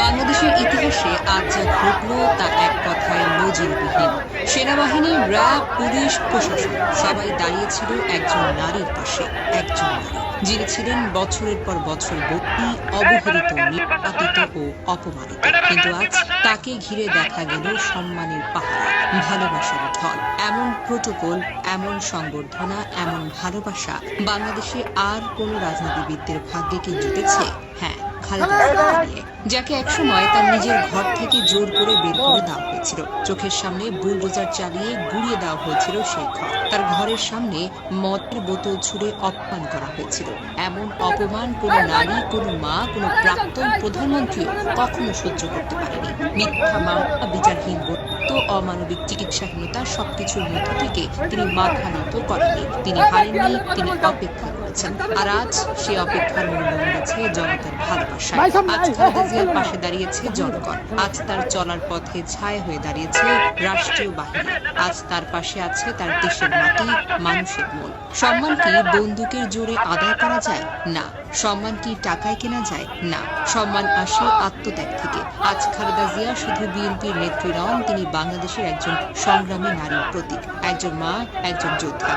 বাংলাদেশের ইতিহাসে আজ যা ঘটল তা এক কথায় নজিরবিহীন। সেনাবাহিনী, র্যাব, পুলিশ, প্রশাসন সবাই দাঁড়িয়েছিল একজন নারীর পাশে। একজন নারী যিনি ছিলেন বছরের পর বছর বন্দী, অবহেলিত, নির্যাতিত ও অপমানিত। কিন্তু আজ তাকে ঘিরে দেখা গেল সম্মানের পাহাড়, ভালোবাসার ঢল। এমন প্রোটোকল, এমন সংবর্ধনা, এমন ভালোবাসা বাংলাদেশে আর কোনো রাজনীতিবিদদের ভাগ্যে কি জুটেছে? হ্যাঁ, খালেদা জিয়াকে নিয়ে, যাকে একসময় তার নিজের ঘর থেকে জোর করে বের করে দেওয়া হয়েছিল। চোখের সামনে বুলডোজার চালিয়ে গুড়িয়ে দেওয়া হয়েছিল সেই ঘর। তার ঘরের সামনে মদের বোতল ছুঁড়ে অপমান করা হয়েছিল। এমন অপমান কোনো নারী, কোনো মা, কোনো প্রাক্তন প্রধানমন্ত্রীও কখনো সহ্য করতে পারেনি। মিথ্যা মামলা, বিচারহীন বক্তব্য, অমানবিক চিকিৎসাহীনতা সবকিছুর মধ্য থেকে তিনি মাথা নত করেননি। তিনি হারেননি, তিনি অপেক্ষা করেছেন। আর আজ সে অপেক্ষার মূল্য মিলেছে জনতার ভালোবাসায়। আজ খালেদা জিয়ার পাশে দাঁড়িয়েছে জনগণ। আজ তার চলার পথে ছায়া হয়ে দাঁড়িয়েছে রাষ্ট্রীয় বাহিনী। আজ তার পাশে আছে তার দেশের মাটি, মানুষের মন। সম্মান কি বন্দুকের জোরে আদায় করা যায়? না। সম্মান কি টাকায় কেনা যায়? না। সম্মান আসে আত্মত্যাগ থেকে। আজ খালেদা জিয়া শুধু বিএনপির নেত্রী নন, তিনি বাংলাদেশের একজন সংগ্রামী নারীর প্রতীক, একজন মা, একজন যোদ্ধা।